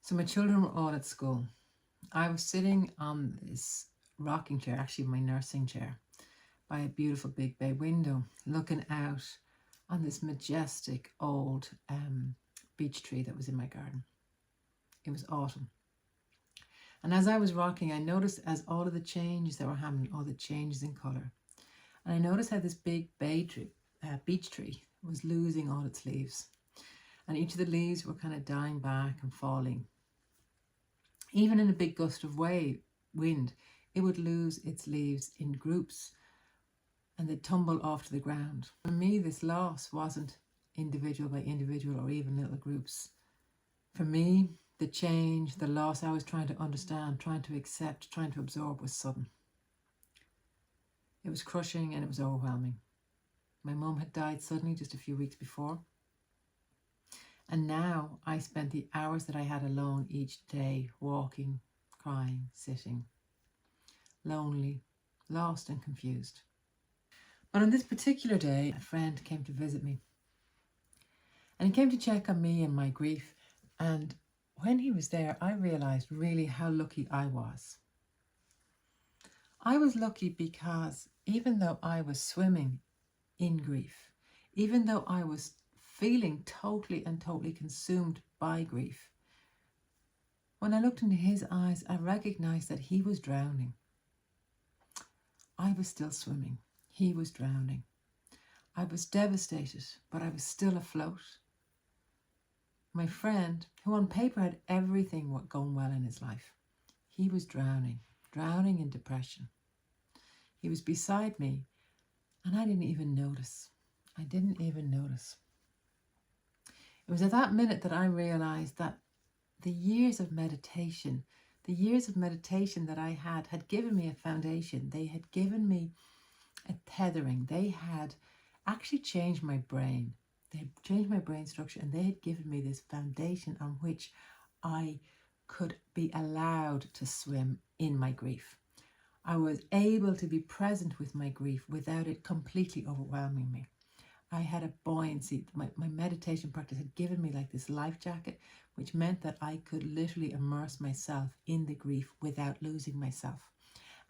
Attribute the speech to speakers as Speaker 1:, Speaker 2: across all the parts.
Speaker 1: So my children were all at school. I was sitting on this rocking chair, actually my nursing chair, by a beautiful big bay window, looking out on this majestic old beech tree that was in my garden. It was autumn. And as I was rocking, I noticed as all of the changes that were happening, all the changes in colour. And I noticed how this big beech tree was losing all its leaves. And each of the leaves were kind of dying back and falling. Even in a big gust of wind, it would lose its leaves in groups and they'd tumble off to the ground. For me, this loss wasn't individual by individual or even little groups. For me, the change, the loss I was trying to understand, trying to accept, trying to absorb was sudden. It was crushing and it was overwhelming. My mum had died suddenly just a few weeks before. And now I spent the hours that I had alone each day, walking, crying, sitting, lonely, lost and confused. But on this particular day, a friend came to visit me. And he came to check on me and my grief. And when he was there, I realized really how lucky I was. I was lucky because even though I was swimming in grief, even though I was feeling totally consumed by grief, when I looked into his eyes, I recognized that he was drowning. I was still swimming. He was drowning. I was devastated, but I was still afloat. My friend, who on paper had everything going well in his life, he was drowning in depression. He was beside me, and I didn't even notice. It was at that minute that I realized that the years of meditation that I had given me a foundation. They had given me a tethering. They had actually changed my brain. They had changed my brain structure, and they had given me this foundation on which I could be allowed to swim in my grief. I was able to be present with my grief without it completely overwhelming me. I had a buoyancy. My meditation practice had given me like this life jacket, which meant that I could literally immerse myself in the grief without losing myself.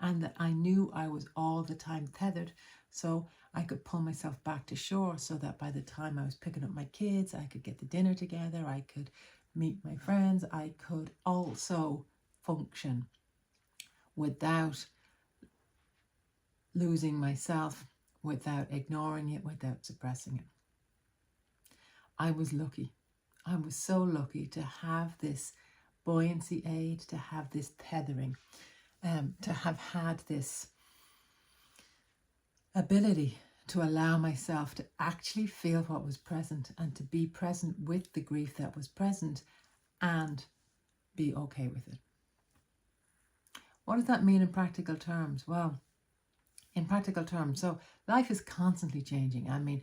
Speaker 1: And that I knew I was all the time tethered, so I could pull myself back to shore so that by the time I was picking up my kids, I could get the dinner together, I could meet my friends, I could also function without losing myself, without ignoring it, without suppressing it. I was lucky. I was so lucky to have this buoyancy aid, to have this tethering, to have had this ability to allow myself to actually feel what was present and to be present with the grief that was present and be okay with it. What does that mean in practical terms? Well, in practical terms, so life is constantly changing. I mean,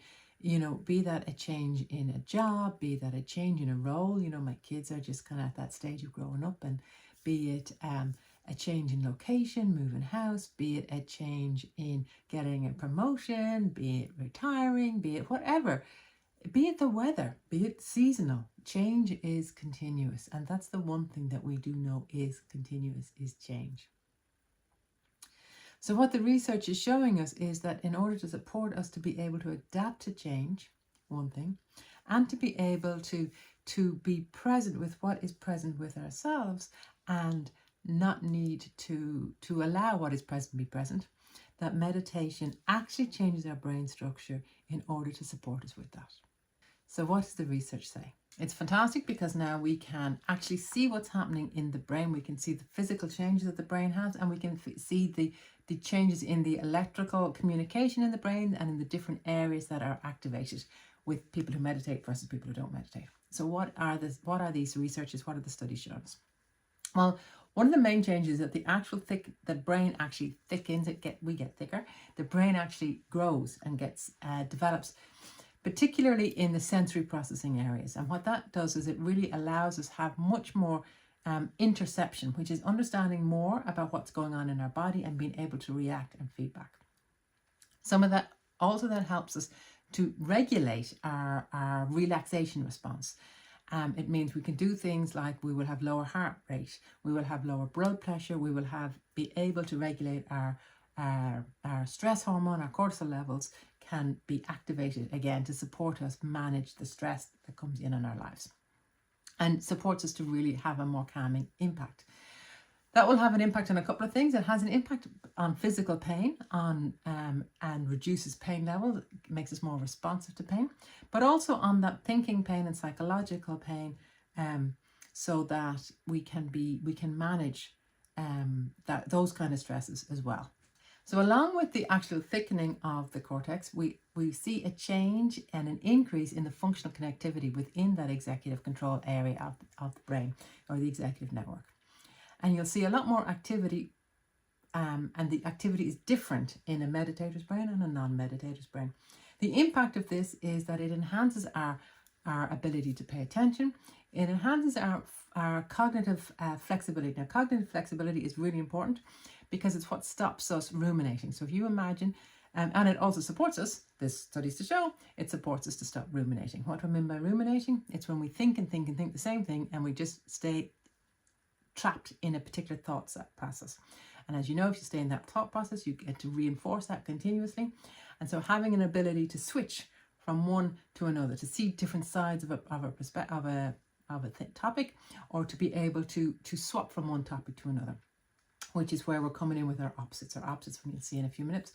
Speaker 1: be that a change in a job, be that a change in a role. My kids are just kind of at that stage of growing up, and be it a change in location, moving house, be it a change in getting a promotion, be it retiring, be it whatever, be it the weather, be it seasonal. Change is continuous, and that's the one thing that we do know is continuous, is change. So what the research is showing us is that in order to support us to be able to adapt to change, one thing, and to be able to be present with what is present with ourselves and not need to allow what is present to be present, that meditation actually changes our brain structure in order to support us with that. So what does the research say? It's fantastic because now we can actually see what's happening in the brain. We can see the physical changes that the brain has, and we can see the changes in the electrical communication in the brain and in the different areas that are activated with people who meditate versus people who don't meditate. So what are these researches? What are the studies showing us? Well, one of the main changes is that the brain actually thickens. We get thicker. The brain actually grows and develops, particularly in the sensory processing areas. And what that does is it really allows us to have much more interception, which is understanding more about what's going on in our body and being able to react and feedback. Some of that also that helps us to regulate our relaxation response. It means we can do things like we will have lower heart rate, we will have lower blood pressure, we will be able to regulate our stress hormone, our cortisol levels can be activated again to support us manage the stress that comes in our lives, and supports us to really have a more calming impact. That will have an impact on a couple of things. It has an impact on physical pain, and reduces pain levels, makes us more responsive to pain, but also on that thinking pain and psychological pain, so that we can manage those kind of stresses as well. So along with the actual thickening of the cortex, we see a change and an increase in the functional connectivity within that executive control area of the brain, or the executive network. And you'll see a lot more activity, and the activity is different in a meditator's brain and a non-meditator's brain. The impact of this is that it enhances our ability to pay attention. It enhances our cognitive flexibility. Now, cognitive flexibility is really important because it's what stops us ruminating. So if you imagine, and it also supports us, there's studies to show, it supports us to stop ruminating. What do I mean by ruminating? It's when we think and think and think the same thing, and we just stay trapped in a particular thought process. And as you know, if you stay in that thought process, you get to reinforce that continuously. And so having an ability to switch from one to another, to see different sides of a topic, or to be able to swap from one topic to another, which is where we're coming in with our opposites. Our opposites, when you'll see in a few minutes,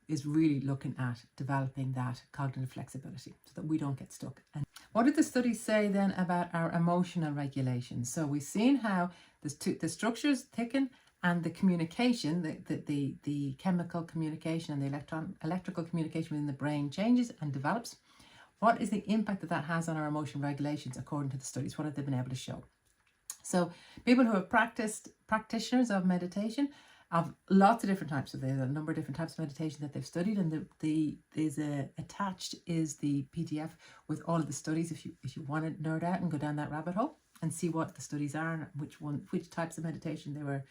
Speaker 1: is really looking at developing that cognitive flexibility so that we don't get stuck. And what did the studies say then about our emotional regulation? So we've seen how the structures thicken, and the communication, the chemical communication and the electrical communication within the brain changes and develops. What is the impact that has on our emotional regulations according to the studies? What have they been able to show? So people who have practitioners of meditation, of lots of different types. So there's a number of different types of meditation that they've studied, and attached is the PDF with all of the studies if you want to nerd out and go down that rabbit hole and see what the studies are and which types of meditation they were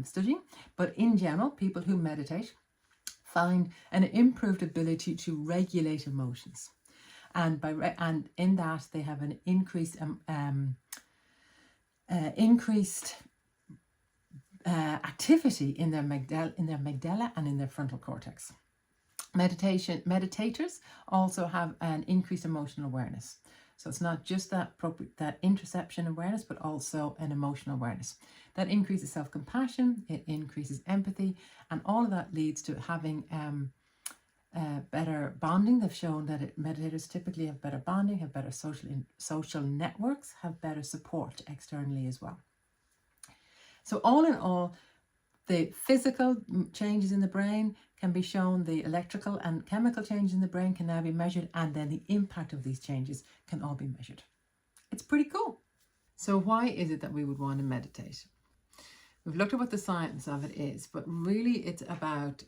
Speaker 1: studying. But in general, people who meditate find an improved ability to regulate emotions, and in that they have an increased activity in their amygdala and in their frontal cortex. Meditators also have an increased emotional awareness. So it's not just that interoception awareness, but also an emotional awareness. That increases self-compassion, it increases empathy, and all of that leads to having better bonding. They've shown that meditators typically have better bonding, have better social networks, have better support externally as well. So all in all, the physical changes in the brain can be shown, the electrical and chemical changes in the brain can now be measured, and then the impact of these changes can all be measured. It's pretty cool. So why is it that we would want to meditate? We've looked at what the science of it is, but really it's about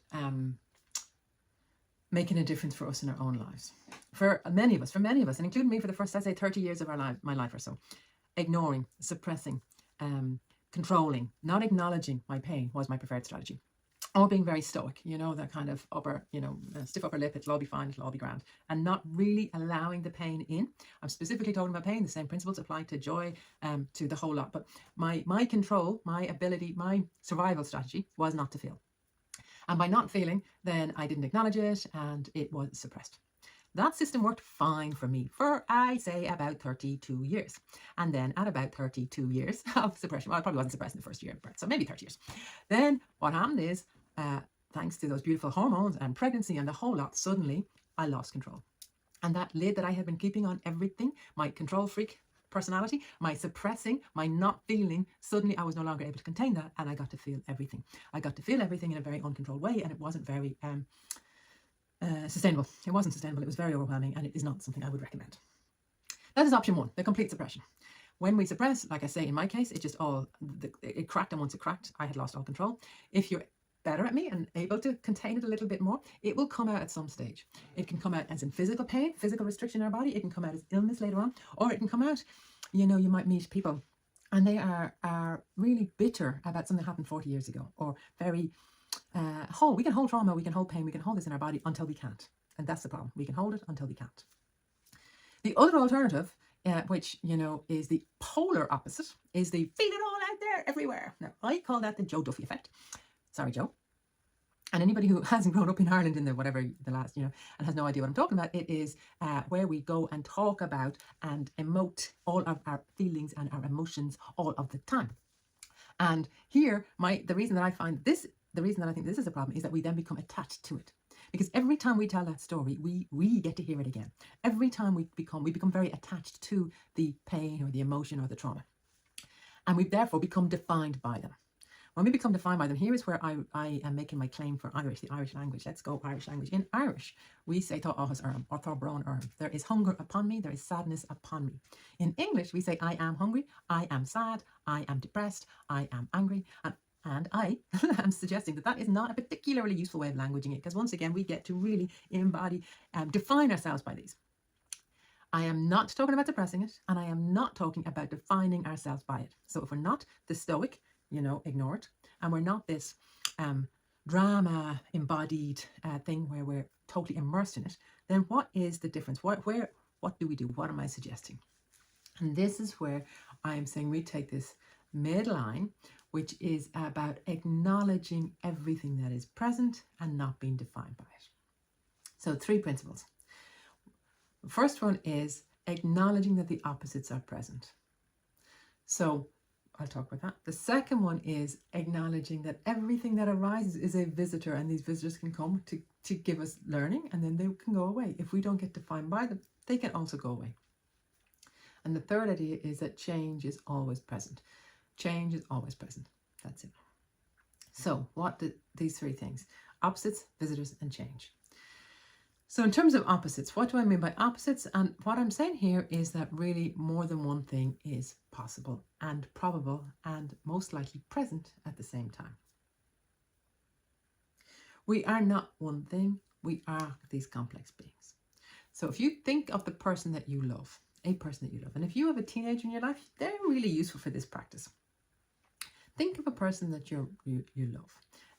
Speaker 1: making a difference for us in our own lives. For many of us, and including me for the first, I'd say 30 years of my life or so, ignoring, suppressing, controlling, not acknowledging my pain was my preferred strategy. Or being very stoic, that kind of stiff upper lip, it'll all be fine, it'll all be grand. And not really allowing the pain in. I'm specifically talking about pain, the same principles apply to joy, to the whole lot. But my control, my ability, my survival strategy was not to feel. And by not feeling, then I didn't acknowledge it and it was suppressed. That system worked fine for me for, I say, about 32 years. And then at about 32 years of suppression, well, I probably wasn't suppressed in the first year of birth, so maybe 30 years. Then what happened is, thanks to those beautiful hormones and pregnancy and the whole lot, suddenly I lost control. And that lid that I had been keeping on everything, my control freak personality, my suppressing, my not feeling, suddenly I was no longer able to contain that, and I got to feel everything. I got to feel everything in a very uncontrolled way, and it wasn't very sustainable. It wasn't sustainable. It was very overwhelming, and it is not something I would recommend. That is option one, the complete suppression. When we suppress, like I say, in my case, it cracked, and once it cracked, I had lost all control. If you're better at me and able to contain it a little bit more, it will come out at some stage. It can come out as in physical pain, physical restriction in our body. It can come out as illness later on, or it can come out, you might meet people and they are really bitter about something that happened 40 years ago, or very we can hold trauma, we can hold pain, we can hold this in our body until we can't. And that's the problem. We can hold it until we can't. The other alternative which, you know, is the polar opposite, is the feel it all out there everywhere. Now, I call that the Joe Duffy effect. Sorry, Joe. And anybody who hasn't grown up in Ireland in the last, you know, and has no idea what I'm talking about, it is where we go and talk about and emote all of our feelings and our emotions all of the time. And here, the reason that I think this is a problem is that we then become attached to it. Because every time we tell that story, we get to hear it again. Every time we become very attached to the pain or the emotion or the trauma. And we therefore become defined by them. When we become defined by them, here is where I am making my claim for Irish, the Irish language. Let's go Irish language. In Irish, we say Tá áthas orm, or Tá brán orm. There is hunger upon me, there is sadness upon me. In English, we say I am hungry, I am sad, I am depressed, I am angry. And I am suggesting that is not a particularly useful way of languaging it, because once again, we get to really embody, define ourselves by these. I am not talking about depressing it, and I am not talking about defining ourselves by it. So if we're not the stoic, you know, ignore it, and we're not this drama embodied thing where we're totally immersed in it, then what is the difference? What do we do? What am I suggesting? And this is where I am saying we take this midline, which is about acknowledging everything that is present and not being defined by it. So 3 principles. The first one is acknowledging that the opposites are present. So I'll talk about that. The second one is acknowledging that everything that arises is a visitor, and these visitors can come to give us learning, and then they can go away. If we don't get defined by them, they can also go away. And the third idea is that change is always present. Change is always present. That's it. So what do these 3 things? Opposites, visitors, and change. So in terms of opposites, what do I mean by opposites? And what I'm saying here is that really more than one thing is possible and probable and most likely present at the same time. We are not one thing. We are these complex beings. So if you think of the person that you love, a person that you love, and if you have a teenager in your life, they're really useful for this practice. Think of a person that you love,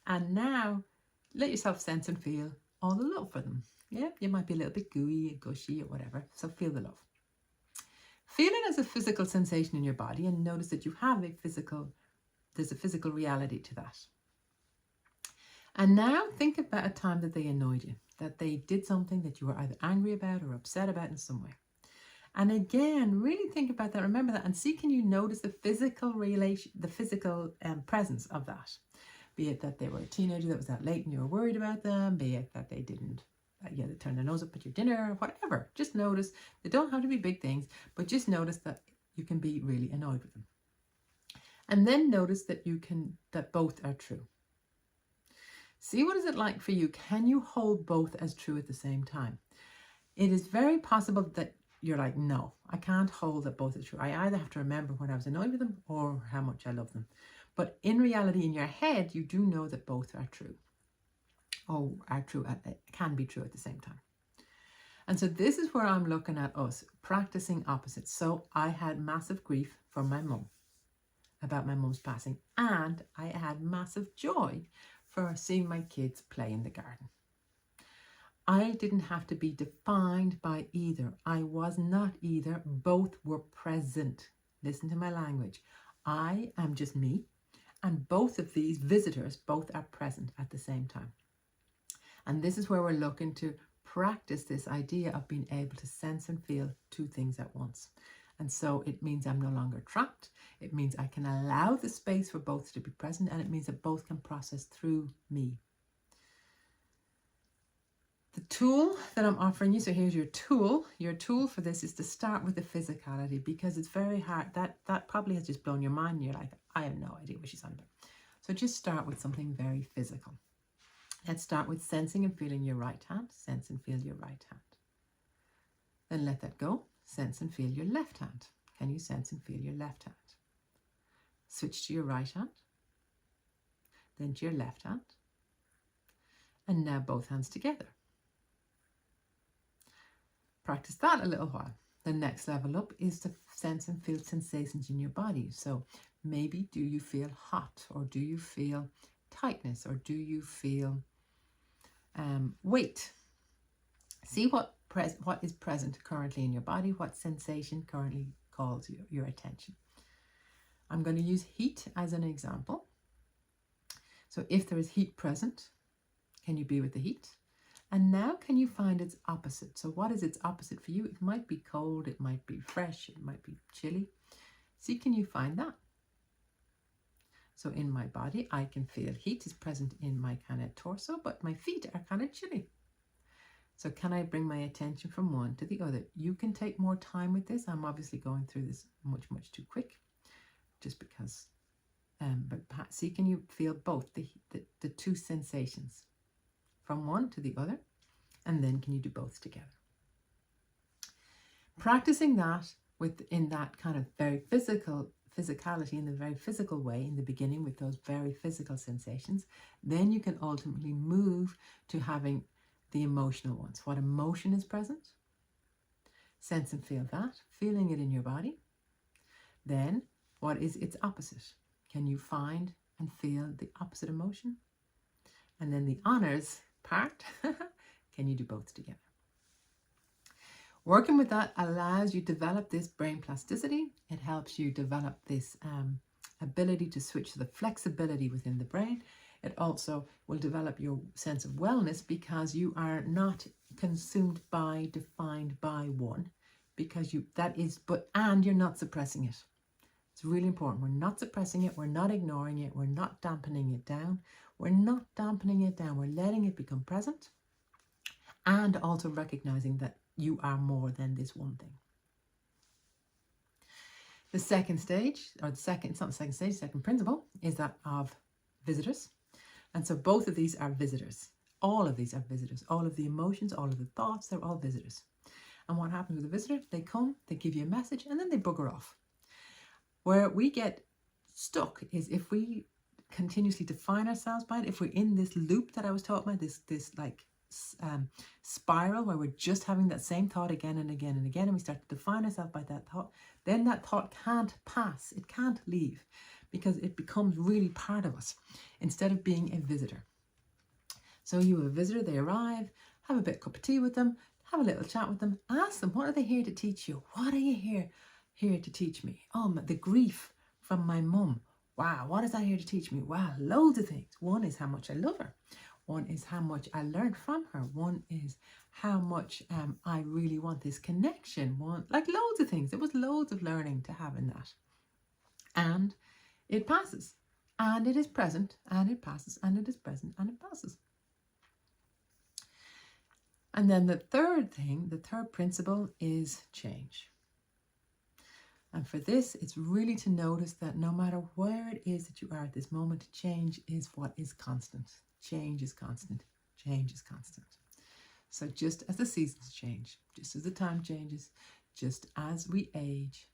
Speaker 1: and now let yourself sense and feel all the love for them. Yeah, you might be a little bit gooey, gushy, or whatever, so feel the love. Feel it as a physical sensation in your body, and notice that you have there's a physical reality to that. And now think about a time that they annoyed you, that they did something that you were either angry about or upset about in some way. And again, really think about that, remember that, and see, can you notice the physical presence of that? Be it that they were a teenager that was out late and you were worried about them, be it that they didn't, they turned their nose up at your dinner, whatever. Just notice. They don't have to be big things, but just notice that you can be really annoyed with them. And then notice that that both are true. See, what is it like for you? Can you hold both as true at the same time? It is very possible that you're like, no, I can't hold that both are true. I either have to remember when I was annoyed with them or how much I love them. But in reality, in your head, you do know that both are true. Or are true, can be true at the same time. And so this is where I'm looking at us practicing opposites. So I had massive grief for my mum about my mum's passing, and I had massive joy for seeing my kids play in the garden. I didn't have to be defined by either. I was not either. Both were present. Listen to my language. I am just me, and both of these visitors, both are present at the same time. And this is where we're looking to practice this idea of being able to sense and feel 2 things at once. And so it means I'm no longer trapped. It means I can allow the space for both to be present, and it means that both can process through me. The tool that I'm offering you, so here's your tool. Your tool for this is to start with the physicality, because it's very hard. That probably has just blown your mind, and you're like, I have no idea what she's on about. So just start with something very physical. Let's start with sensing and feeling your right hand. Sense and feel your right hand. Then let that go. Sense and feel your left hand. Can you sense and feel your left hand? Switch to your right hand. Then to your left hand. And now both hands together. Practice that a little while. The next level up is to sense and feel sensations in your body. So maybe do you feel hot, or do you feel tightness, or do you feel weight? See what what is present currently in your body, what sensation currently calls your attention. I'm going to use heat as an example. So if there is heat present, can you be with the heat? And now can you find its opposite? So what is its opposite for you? It might be cold, it might be fresh, it might be chilly. See, can you find that? So in my body, I can feel heat is present in my kind of torso, but my feet are kind of chilly. So can I bring my attention from one to the other? You can take more time with this. I'm obviously going through this much too quick, just because, but see, can you feel both the two sensations from one to the other? And then can you do both together? Practicing that within that kind of very physicality, in the very physical way in the beginning with those very physical sensations, then you can ultimately move to having the emotional ones. What emotion is present? Sense and feel that, feeling it in your body. Then what is its opposite? Can you find and feel the opposite emotion? And then the honors part, can you do both together? Working with that allows you to develop this brain plasticity. It helps you develop this ability to switch to the flexibility within the brain. It also will develop your sense of wellness because you are not consumed by, defined by one, because and you're not suppressing it. It's really important. We're not suppressing it. We're not ignoring it. We're not dampening it down. We're not dampening it down. We're letting it become present, and also recognizing that you are more than this one thing. The second stage, or it's not the second stage, second principle, is that of visitors. And so both of these are visitors. All of these are visitors. All of the emotions, all of the thoughts, they're all visitors. And what happens with a visitor? They come, they give you a message, and then they bugger off. Where we get stuck is if we continuously define ourselves by it, if we're in this loop that I was talking about, this like spiral where we're just having that same thought again and again and again, and we start to define ourselves by that thought, then that thought can't pass, it can't leave, because it becomes really part of us instead of being a visitor. So you have a visitor, they arrive, have a bit of cup of tea with them, have a little chat with them, ask them, what are they here to teach you? What are you here to teach me? Oh, the grief from my mum. Wow, what is that here to teach me? Wow, loads of things. One is how much I love her. One is how much I learned from her. One is how much I really want this connection. Like loads of things. There was loads of learning to have in that. And it passes. And it is present. And it passes. And it is present. And it passes. And then the third principle is change. And for this, it's really to notice that no matter where it is that you are at this moment, change is what is constant. Change is constant. Change is constant. So just as the seasons change, just as the time changes, just as we age,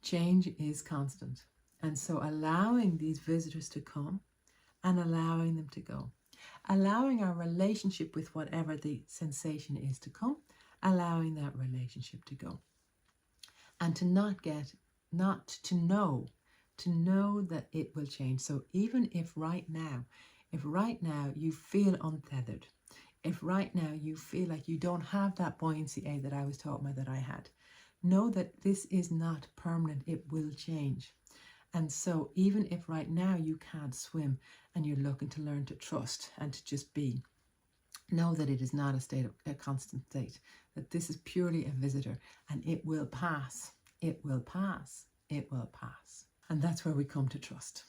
Speaker 1: change is constant. And so allowing these visitors to come and allowing them to go, allowing our relationship with whatever the sensation is to come, allowing that relationship to go. And to know that it will change. So even if right now you feel untethered, if right now you feel like you don't have that buoyancy that I was talking about that I had, know that this is not permanent, it will change. And so even if right now you can't swim and you're looking to learn to trust and to just be, know that it is not a constant state, that this is purely a visitor and it will pass. It will pass. It will pass. And that's where we come to trust.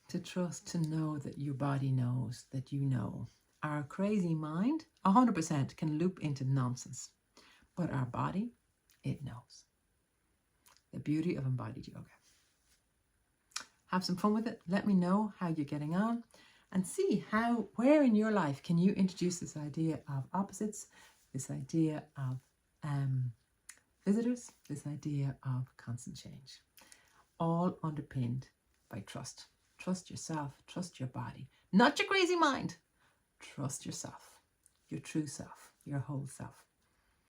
Speaker 1: To trust, to know that your body knows, that you know. Our crazy mind, 100% can loop into nonsense. But our body, it knows. The beauty of embodied yoga. Have some fun with it. Let me know how you're getting on. And see where in your life can you introduce this idea of opposites, this idea of visitors, this idea of constant change, all underpinned by trust. Trust yourself, trust your body, not your crazy mind. Trust yourself, your true self, your whole self.